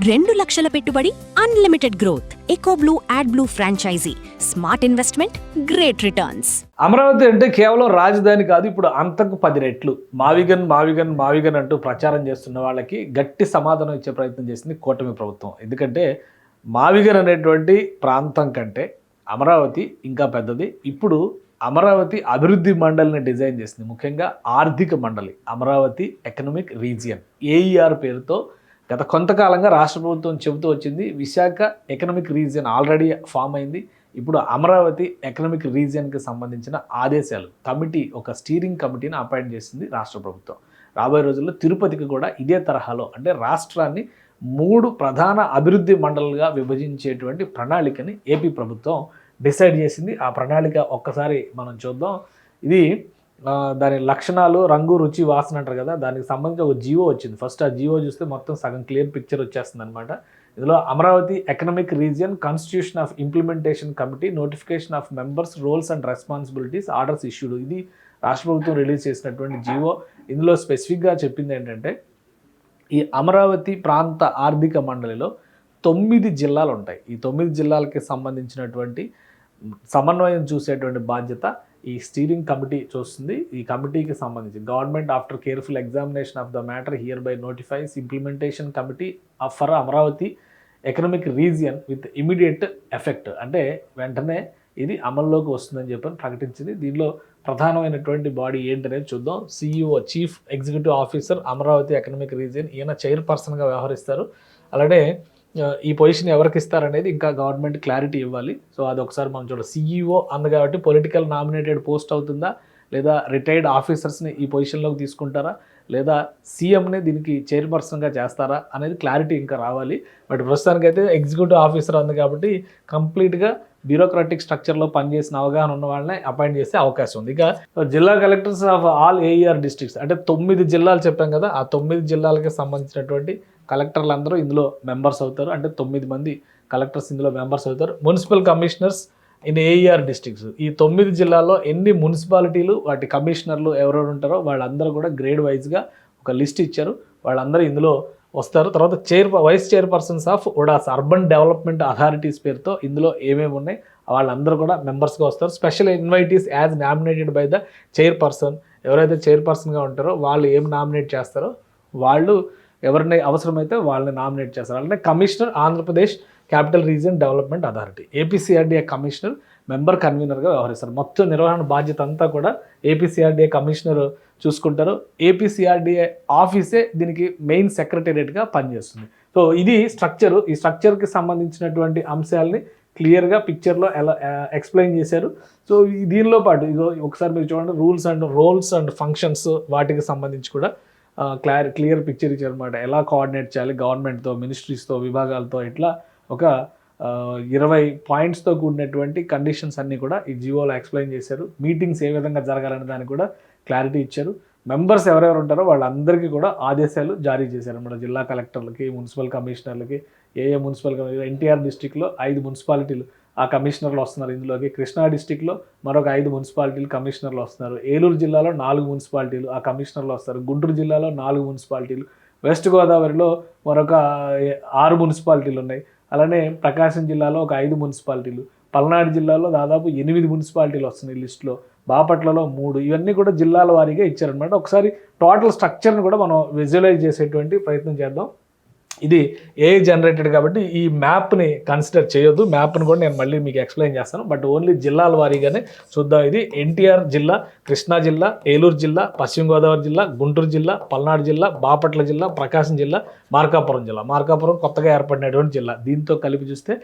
2 లక్షల పెట్టుబడి, unlimited growth. EcoBlue AdBlue franchise. Smart investment, great returns. Amaravati అంటే కేవలం రాజధాని కాదు, ఇప్పుడు అంతకు 10 రెట్లు. మావిగన్ మావిగన్ మావిగన్ అంటూ ప్రచారం చేస్తున్న వాళ్ళకి గట్టి సమాధానం ఇచ్చే ప్రయత్నం చేసింది కూటమి ప్రభుత్వం. ఎందుకంటే మావిగన్ అనేటువంటి ప్రాంతం కంటే అమరావతి ఇంకా పెద్దది. ఇప్పుడు అమరావతి అభివృద్ధి మండలిని డిజైన్ చేసింది, ముఖ్యంగా ఆర్థిక మండలి, అమరావతి ఎకనామిక్ రీజియన్, ఏఈఆర్ పేరుతో గత కొంతకాలంగా రాష్ట్ర ప్రభుత్వం చెబుతూ వచ్చింది. Visakha economic region already form అయింది. ఇప్పుడు అమరావతి ఎకనామిక్ రీజియన్కి సంబంధించిన ఆదేశాలు కమిటీ, ఒక స్టీరింగ్ కమిటీని అపాయింట్ చేసింది రాష్ట్ర ప్రభుత్వం. రాబోయే రోజుల్లో తిరుపతికి కూడా ఇదే తరహాలో, అంటే రాష్ట్రాన్ని 3 ప్రధాన అభివృద్ధి మండలుగా విభజించేటువంటి ప్రణాళికని ఏపీ ప్రభుత్వం డిసైడ్ చేసింది. ఆ ప్రణాళిక ఒక్కసారి మనం చూద్దాం. ఇది దాని లక్షణాలు, రంగు, రుచి, వాసన అంటారు కదా, దానికి సంబంధించి ఒక జీవో వచ్చింది. ఫస్ట్ ఆ జీవో చూస్తే మొత్తం సగం క్లియర్ పిక్చర్ వచ్చేస్తుంది అనమాట. ఇందులో Amaravati economic region constitution of implementation committee, notification of members, roles and responsibilities, orders issued. ఇది రాష్ట్ర ప్రభుత్వం రిలీజ్ చేసినటువంటి జీవో. ఇందులో స్పెసిఫిక్గా చెప్పింది ఏంటంటే, ఈ అమరావతి ప్రాంత ఆర్థిక మండలిలో 9 జిల్లాలు ఉంటాయి. ఈ 9 జిల్లాలకి సంబంధించినటువంటి సమన్వయం చూసేటువంటి బాధ్యత ఈ స్టీరింగ్ కమిటీ చూస్తుంది. ఈ కమిటీకి సంబంధించి government after careful examination of the matter here by notifies implementation committee for Amaravati economic region with immediate effect, అంటే వెంటనే ఇది అమల్లోకి వస్తుందని చెప్పని ప్రకటించింది. దీనిలో ప్రధానమైనటువంటి బాడీ ఏంటనేది చూద్దాం. CEO, chief executive officer, Amaravati economic region, ఈయన చైర్పర్సన్గా వ్యవహరిస్తారు. అలాగే ఈ పొజిషన్ ఎవరికి ఇస్తారనేది ఇంకా గవర్నమెంట్ క్లారిటీ ఇవ్వాలి. సో అది ఒకసారి మనం చూడాలి. సిఇఓ అంది కాబట్టి పొలిటికల్ నామినేటెడ్ పోస్ట్ అవుతుందా, లేదా రిటైర్డ్ ఆఫీసర్స్ని ఈ పొజిషన్లోకి తీసుకుంటారా, లేదా సీఎంని దీనికి చైర్పర్సన్గా చేస్తారా అనేది క్లారిటీ ఇంకా రావాలి. బట్ ప్రస్తుతానికైతే ఎగ్జిక్యూటివ్ ఆఫీసర్ అంది కాబట్టి కంప్లీట్గా బ్యూరోక్రాటిక్ స్ట్రక్చర్లో పనిచేసిన అవగాహన ఉన్న వాళ్ళని అపాయింట్ చేసే అవకాశం ఉంది. ఇక జిల్లా collectors of all AER districts, అంటే 9 జిల్లాలు చెప్పాం కదా, ఆ 9 జిల్లాలకి సంబంధించినటువంటి కలెక్టర్లు అందరూ ఇందులో మెంబర్స్ అవుతారు. అంటే 9 మంది కలెక్టర్స్ ఇందులో మెంబర్స్ అవుతారు. Municipal commissioners in AER districts, ఈ 9 జిల్లాల్లో ఎన్ని మున్సిపాలిటీలు, వాటి కమిషనర్లు ఎవరెవరు ఉంటారో వాళ్ళందరూ కూడా గ్రేడ్ వైజ్గా ఒక లిస్ట్ ఇచ్చారు. వాళ్ళందరూ ఇందులో వస్తారు. తర్వాత vice chairpersons of UDAs, urban development authorities పేరుతో ఇందులో ఏమేమి ఉన్నాయి వాళ్ళందరూ కూడా మెంబర్స్గా వస్తారు. Special invitees as nominated by the chairperson, ఎవరైతే చైర్పర్సన్గా ఉంటారో వాళ్ళు ఏం నామినేట్ చేస్తారో వాళ్ళు ఎవరిని అవసరమైతే వాళ్ళని నామినేట్ చేస్తారు. అలానే commissioner, Andhra Pradesh capital region development authority, APCRDA commissioner member కన్వీనర్గా వ్యవహరిస్తారు. మొత్తం నిర్వహణ బాధ్యత అంతా కూడా ఏపీసీఆర్డీఏ కమిషనర్ చూసుకుంటారు. ఏపీసీఆర్డీఏ ఆఫీసే దీనికి మెయిన్ సెక్రటేరియట్గా పనిచేస్తుంది. సో ఇది స్ట్రక్చరు. ఈ స్ట్రక్చర్కి సంబంధించినటువంటి అంశాలని క్లియర్గా పిక్చర్లో ఎలా ఎక్స్ప్లెయిన్ చేశారు. సో దీనిలో పాటు ఇదో ఒకసారి మీరు చూడండి, రోల్స్ అండ్ ఫంక్షన్స్, వాటికి సంబంధించి కూడా క్లియర్ పిక్చర్ ఇచ్చారు అనమాట. ఎలా కోఆర్డినేట్ చేయాలి గవర్నమెంట్తో, మినిస్ట్రీస్తో, విభాగాలతో, ఇట్లా ఒక 20 పాయింట్స్తో కూడినటువంటి కండిషన్స్ అన్నీ కూడా ఈ జీవోలో ఎక్స్ప్లెయిన్ చేశారు. మీటింగ్స్ ఏ విధంగా జరగాలనే దానికి కూడా క్లారిటీ ఇచ్చారు. మెంబర్స్ ఎవరెవరు ఉంటారో వాళ్ళందరికీ కూడా ఆదేశాలు జారీ చేశారు అన్నమాట. జిల్లా కలెక్టర్లకి, మున్సిపల్ కమిషనర్లకి, మున్సిపల్ ఎన్టీఆర్ డిస్టిక్లో 5 మున్సిపాలిటీలు ఆ కమిషనర్లు వస్తున్నారు ఇందులోకి. కృష్ణా డిస్టిక్లో మరొక 5 మున్సిపాలిటీలు కమిషనర్లు వస్తున్నారు. ఏలూరు జిల్లాలో 4 మున్సిపాలిటీలు ఆ కమిషనర్లు వస్తారు. గుంటూరు జిల్లాలో 4 మున్సిపాలిటీలు, వెస్ట్ గోదావరిలో మరొక 6 మున్సిపాలిటీలు ఉన్నాయి. అలానే ప్రకాశం జిల్లాలో ఒక 5 మున్సిపాలిటీలు, పల్నాడు జిల్లాలో దాదాపు 8 మున్సిపాలిటీలు వస్తున్నాయి లిస్టులో, బాపట్లలో 3, ఇవన్నీ కూడా జిల్లాల వారీగా ఇచ్చారనమాట. ఒకసారి టోటల్ స్ట్రక్చర్ని కూడా మనం విజువలైజ్ చేసేటువంటి ప్రయత్నం చేద్దాం. ఇది ఏ జనరేటెడ్ కాబట్టి ఈ మ్యాప్ని కన్సిడర్ చేయొద్దు. మ్యాప్ని కూడా నేను మళ్ళీ మీకు ఎక్స్ప్లెయిన్ చేస్తాను, బట్ ఓన్లీ జిల్లాల వారీగానే చూద్దాం. ఇది ఎన్టీఆర్ జిల్లా, కృష్ణా జిల్లా, ఏలూరు జిల్లా, పశ్చిమ గోదావరి జిల్లా, గుంటూరు జిల్లా, పల్నాడు జిల్లా, బాపట్ల జిల్లా, ప్రకాశం జిల్లా, మార్కాపురం జిల్లా. మార్కాపురం కొత్తగా ఏర్పడినటువంటి జిల్లా. దీంతో కలిపి చూస్తే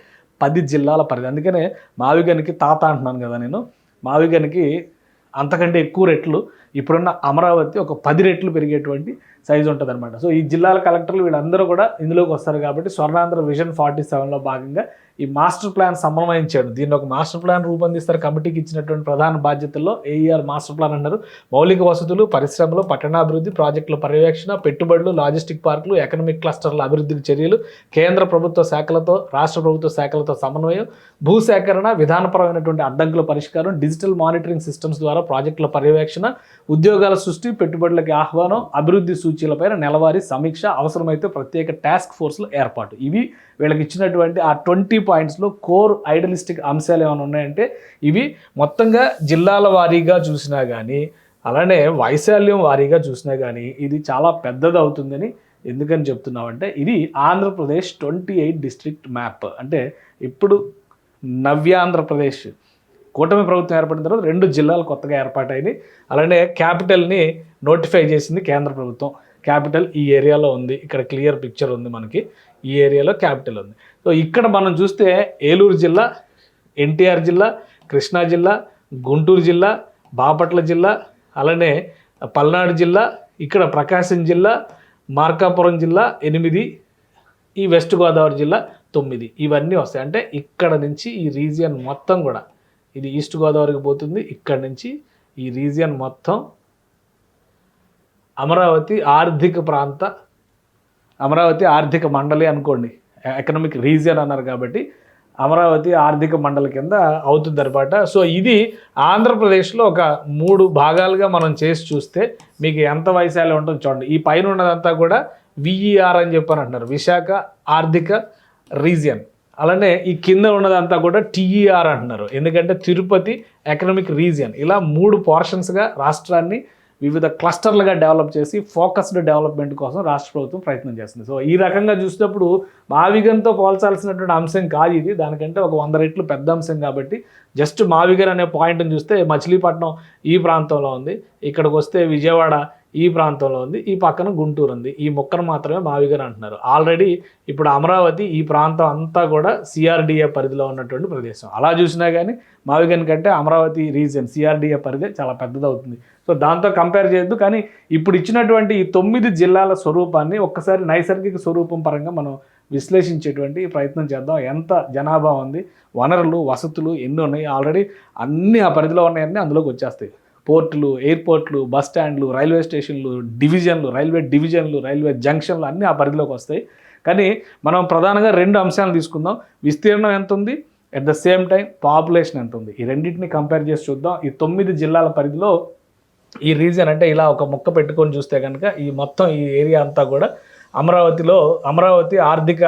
10 జిల్లాల పరిధి. అందుకనే మావిగనికి తాత అంటున్నాను కదా నేను. మావిగనికి అంతకంటే ఎక్కువ రెట్లు ఇప్పుడున్న అమరావతి ఒక 10 రెట్లు పెరిగేటువంటి సైజు ఉంటుంది అనమాట. సో ఈ జిల్లాల కలెక్టర్లు వీళ్ళందరూ కూడా ఇందులోకి వస్తారు కాబట్టి స్వర్ణాంధ్ర విజన్ 47లో భాగంగా ఈ మాస్టర్ ప్లాన్ సమన్వయం చేయడం, దీన్ని ఒక మాస్టర్ ప్లాన్ రూపొందిస్తారు. కమిటీకి ఇచ్చినటువంటి ప్రధాన బాధ్యతల్లో ఏఈఆర్ మాస్టర్ ప్లాన్ అన్నారు. మౌలిక వసతులు, పరిశ్రమలు, పట్టణాభివృద్ధి, ప్రాజెక్టుల పర్యవేక్షణ, పెట్టుబడులు, లాజిస్టిక్ పార్కులు, ఎకనామిక్ క్లస్టర్ల అభివృద్ధికి చర్యలు, కేంద్ర ప్రభుత్వ శాఖలతో, రాష్ట్ర ప్రభుత్వ శాఖలతో సమన్వయం, భూసేకరణ, విధానపరమైనటువంటి అడ్డంకుల పరిష్కారం, డిజిటల్ మానిటరింగ్ సిస్టమ్స్ ద్వారా ప్రాజెక్టుల పర్యవేక్షణ, ఉద్యోగాల సృష్టి, పెట్టుబడులకి ఆహ్వానం, అభివృద్ధి సూచీలపైన నెలవారీ సమీక్ష, అవసరమైతే ప్రత్యేక టాస్క్ ఫోర్స్ల ఏర్పాటు. ఇవి వీళ్ళకి ఇచ్చినటువంటి ఆ 20 పాయింట్స్లో కోర్ ఐడలిస్టిక్ అంశాలు ఏమైనా ఉన్నాయంటే ఇవి. మొత్తంగా జిల్లాల వారీగా చూసినా కానీ, అలానే వైశాల్యం వారీగా చూసినా కానీ ఇది చాలా పెద్దది అవుతుందని ఎందుకని చెప్తున్నామంటే, ఇది ఆంధ్రప్రదేశ్ 28 డిస్ట్రిక్ట్ మ్యాప్. అంటే ఇప్పుడు నవ్యాంధ్రప్రదేశ్ కూటమి ప్రభుత్వం ఏర్పడిన తర్వాత 2 జిల్లాలు కొత్తగా ఏర్పాటైంది. అలానే క్యాపిటల్ని నోటిఫై చేసింది కేంద్ర ప్రభుత్వం. క్యాపిటల్ ఈ ఏరియాలో ఉంది, ఇక్కడ క్లియర్ పిక్చర్ ఉంది మనకి, ఈ ఏరియాలో క్యాపిటల్ ఉంది. సో ఇక్కడ మనం చూస్తే ఏలూరు జిల్లా, ఎన్టీఆర్ జిల్లా, కృష్ణా జిల్లా, గుంటూరు జిల్లా, బాపట్ల జిల్లా, అలానే పల్నాడు జిల్లా, ఇక్కడ ప్రకాశం జిల్లా, మార్కాపురం జిల్లా 8, ఈ వెస్ట్ గోదావరి జిల్లా 9, ఇవన్నీ వస్తాయి. అంటే ఇక్కడ నుంచి ఈ రీజియన్ మొత్తం కూడా, ఇది ఈస్ట్ గోదావరికి పోతుంది, ఇక్కడ నుంచి ఈ రీజియన్ మొత్తం అమరావతి ఆర్థిక మండలి అనుకోండి, ఎకనామిక్ రీజియన్ అన్నారు కాబట్టి అమరావతి ఆర్థిక మండలి కింద అవుతుంది అనమాట. సో ఇది ఆంధ్రప్రదేశ్లో ఒక 3 భాగాలుగా మనం చేసి చూస్తే మీకు ఎంత వైశాల్యం ఉంటుందో చూడండి. ఈ పైన ఉన్నదంతా కూడా విఈఆర్ అని చెప్పని అంటున్నారు, విశాఖ ఆర్థిక రీజియన్. అలానే ఈ కింద ఉన్నదంతా కూడా టీఈఆర్ అంటున్నారు, ఎందుకంటే తిరుపతి ఎకనామిక్ రీజియన్. ఇలా 3 పోర్షన్స్గా రాష్ట్రాన్ని వివిధ క్లస్టర్లుగా డెవలప్ చేసి ఫోకస్డ్ డెవలప్మెంట్ కోసం రాష్ట్ర ప్రభుత్వం ప్రయత్నం చేస్తుంది. సో ఈ రకంగా చూసినప్పుడు మావిగన్తో పోల్చాల్సినటువంటి అంశం కాదు ఇది, దానికంటే ఒక 100 రెట్లు పెద్ద అంశం. కాబట్టి జస్ట్ మావిగన్ అనే పాయింట్ని చూస్తే మచిలీపట్నం ఈ ప్రాంతంలో ఉంది, ఇక్కడికి వస్తే విజయవాడ ఈ ప్రాంతంలో ఉంది, ఈ పక్కన గుంటూరు ఉంది, ఈ ముక్కను మాత్రమే మావిగన్ అంటున్నారు. ఆల్రెడీ ఇప్పుడు అమరావతి ఈ ప్రాంతం అంతా కూడా సిఆర్డిఏ పరిధిలో ఉన్నటువంటి ప్రదేశం. అలా చూసినా కానీ మావిగన్ కంటే అమరావతి రీజియన్ సిఆర్డిఏ పరిధి చాలా పెద్దదవుతుంది. సో దాంతో కంపేర్ చేయొద్దు. కానీ ఇప్పుడు ఇచ్చినటువంటి ఈ 9 జిల్లాల స్వరూపాన్ని ఒక్కసారి నైసర్గిక స్వరూపం పరంగా మనం విశ్లేషించేటువంటి ప్రయత్నం చేద్దాం. ఎంత జనాభా ఉంది, వనరులు, వసతులు ఎన్ని ఉన్నాయి, ఆల్రెడీ అన్నీ ఆ పరిధిలో ఉన్నాయన్నీ అందులోకి వచ్చేస్తాయి. పోర్టులు, ఎయిర్పోర్ట్లు, బస్ స్టాండ్లు, రైల్వే స్టేషన్లు, డివిజన్లు, రైల్వే డివిజన్లు, రైల్వే జంక్షన్లు అన్నీ ఆ పరిధిలోకి వస్తాయి. కానీ మనం ప్రధానంగా 2 అంశాలను తీసుకుందాం. విస్తీర్ణం ఎంత ఉంది, at the same time population ఎంత ఉంది, ఈ రెండింటిని కంపేర్ చేసి చూద్దాం. ఈ 9 జిల్లాల పరిధిలో ఈ రీజియన్ అంటే ఇలా ఒక ముక్క పెట్టుకొని చూస్తే కనుక ఈ మొత్తం ఈ ఏరియా అంతా కూడా అమరావతి ఆర్థిక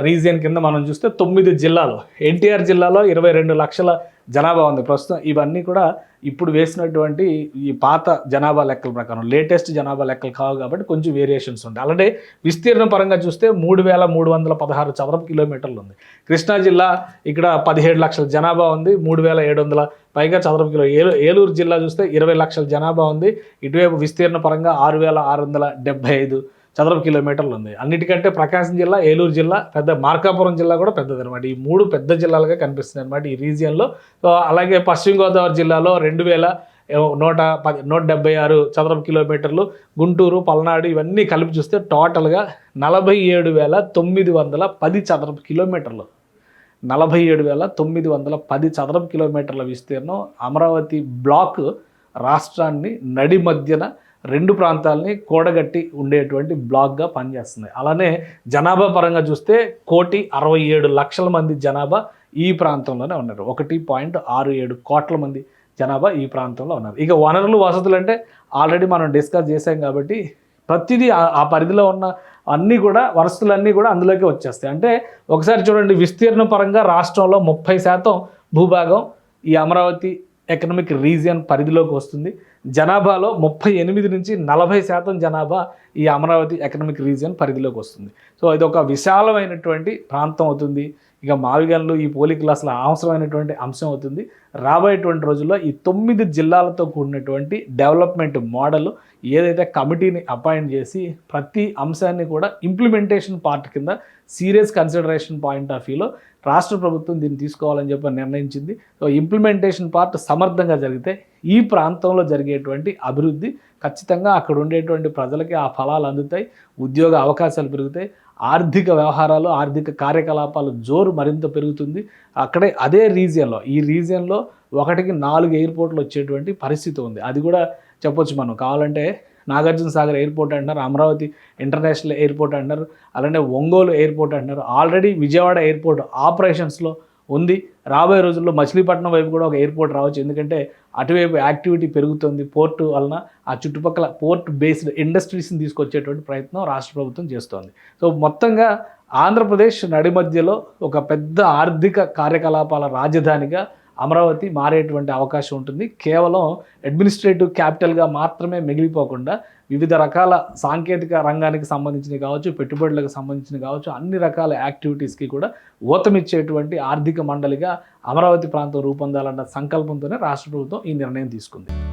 రీజియన్ కింద మనం చూస్తే 9 జిల్లాలు. ఎన్టీఆర్ జిల్లాలో 22 లక్షల జనాభా ఉంది ప్రస్తుతం. ఇవన్నీ కూడా ఇప్పుడు వేసినటువంటి ఈ పాత జనాభా లెక్కల ప్రకారం, లేటెస్ట్ జనాభా లెక్కలు కావు కాబట్టి కొంచెం వేరియేషన్స్ ఉంటాయి. అలాగే విస్తీర్ణ పరంగా చూస్తే 3316 చదరపు కిలోమీటర్లు ఉంది. కృష్ణా జిల్లా ఇక్కడ 17 లక్షల జనాభా ఉంది, 3700 పైగా చదరపు కిలో. ఏలూరు జిల్లా చూస్తే 20 లక్షల జనాభా ఉంది, ఇటువైపు విస్తీర్ణ పరంగా 6675 చదరపు కిలోమీటర్లు ఉంది. అన్నిటికంటే ప్రకాశం జిల్లా, ఏలూరు జిల్లా పెద్ద, మార్కాపురం జిల్లా కూడా పెద్దది అనమాట. ఈ 3 పెద్ద జిల్లాలుగా కనిపిస్తుంది అనమాట ఈ రీజియన్లో. సో అలాగే పశ్చిమ గోదావరి జిల్లాలో 2176 చదరపు కిలోమీటర్లు, గుంటూరు, పల్నాడు ఇవన్నీ కలిపి చూస్తే టోటల్గా 47,910 చదరపు కిలోమీటర్లు. 47,910 చదరపు కిలోమీటర్ల విస్తీర్ణం. అమరావతి బ్లాక్ రాష్ట్రాన్ని నడి మధ్యన 2 ప్రాంతాలని కూడగట్టి ఉండేటువంటి బ్లాక్గా పనిచేస్తుంది. అలానే జనాభా పరంగా చూస్తే 1,67,00,000 మంది జనాభా ఈ ప్రాంతంలోనే ఉన్నారు. 1.67 కోట్ల మంది జనాభా ఈ ప్రాంతంలో ఉన్నారు. ఇక వనరులు, వసతులు అంటే ఆల్రెడీ మనం డిస్కస్ చేసాం కాబట్టి ప్రతిదీ ఆ పరిధిలో ఉన్న అన్నీ కూడా, వసతులన్నీ కూడా అందులోకి వచ్చేస్తాయి. అంటే ఒకసారి చూడండి, విస్తీర్ణ పరంగా రాష్ట్రంలో 30% భూభాగం ఈ అమరావతి ఎకనామిక్ రీజియన్ పరిధిలోకి వస్తుంది. జనాభాలో 38 నుంచి 40% జనాభా ఈ అమరావతి ఎకనామిక్ రీజియన్ పరిధిలోకి వస్తుంది. సో ఇది ఒక విశాలమైనటువంటి ప్రాంతం అవుతుంది. ఇక మావిగన్లు ఈ పోలికలు అసలు అవసరమైనటువంటి అంశం అవుతుంది. రాబోయేటువంటి రోజుల్లో ఈ 9 జిల్లాలతో కూడినటువంటి డెవలప్మెంట్ మోడల్ ఏదైతే కమిటీని అపాయింట్ చేసి ప్రతి అంశాన్ని కూడా ఇంప్లిమెంటేషన్ పార్ట్ కింద సీరియస్ కన్సిడరేషన్ పాయింట్ ఆఫ్ వ్యూలో రాష్ట్ర ప్రభుత్వం దీన్ని తీసుకోవాలని చెప్పి నిర్ణయించింది. సో ఇంప్లిమెంటేషన్ పార్ట్ సమర్థంగా జరిగితే ఈ ప్రాంతంలో జరిగేటువంటి అభివృద్ధి ఖచ్చితంగా అక్కడ ఉండేటువంటి ప్రజలకి ఆ ఫలాలు అందుతాయి, ఉద్యోగ అవకాశాలు పెరుగుతాయి, ఆర్థిక వ్యవహారాలు, ఆర్థిక కార్యకలాపాలు జోరు మరింత పెరుగుతుంది. అక్కడే అదే రీజియన్లో, ఈ రీజియన్లో 1కి 4 ఎయిర్పోర్ట్లు వచ్చేటువంటి పరిస్థితి ఉంది. అది కూడా చెప్పొచ్చు మనం. కావాలంటే నాగార్జున సాగర్ ఎయిర్పోర్ట్ అంటున్నారు, అమరావతి ఇంటర్నేషనల్ ఎయిర్పోర్ట్ అంటున్నారు, అలానే ఒంగోలు ఎయిర్పోర్ట్ అంటున్నారు. ఆల్రెడీ విజయవాడ ఎయిర్పోర్ట్ ఆపరేషన్స్లో ఉంది. రాబోయే రోజుల్లో మచిలీపట్నం వైపు కూడా ఒక ఎయిర్పోర్ట్ రావచ్చు. ఎందుకంటే అటువైపు యాక్టివిటీ పెరుగుతుంది. పోర్టు వలన ఆ చుట్టుపక్కల పోర్ట్ బేస్డ్ ఇండస్ట్రీస్ని తీసుకొచ్చేటువంటి ప్రయత్నం రాష్ట్ర ప్రభుత్వం చేస్తోంది. సో మొత్తంగా ఆంధ్రప్రదేశ్ నడి మధ్యలో ఒక పెద్ద ఆర్థిక కార్యకలాపాల రాజధానిగా అమరావతి మారేటువంటి అవకాశం ఉంటుంది. కేవలం అడ్మినిస్ట్రేటివ్ క్యాపిటల్గా మాత్రమే మిగిలిపోకుండా వివిధ రకాల సాంకేతిక రంగానికి సంబంధించినవి కావచ్చు, పెట్టుబడులకు సంబంధించినవి కావచ్చు, అన్ని రకాల యాక్టివిటీస్కి కూడా ఊతమిచ్చేటువంటి ఆర్థిక మండలిగా అమరావతి ప్రాంతం రూపొందాలన్న సంకల్పంతోనే రాష్ట్ర ప్రభుత్వం ఈ నిర్ణయం తీసుకుంది.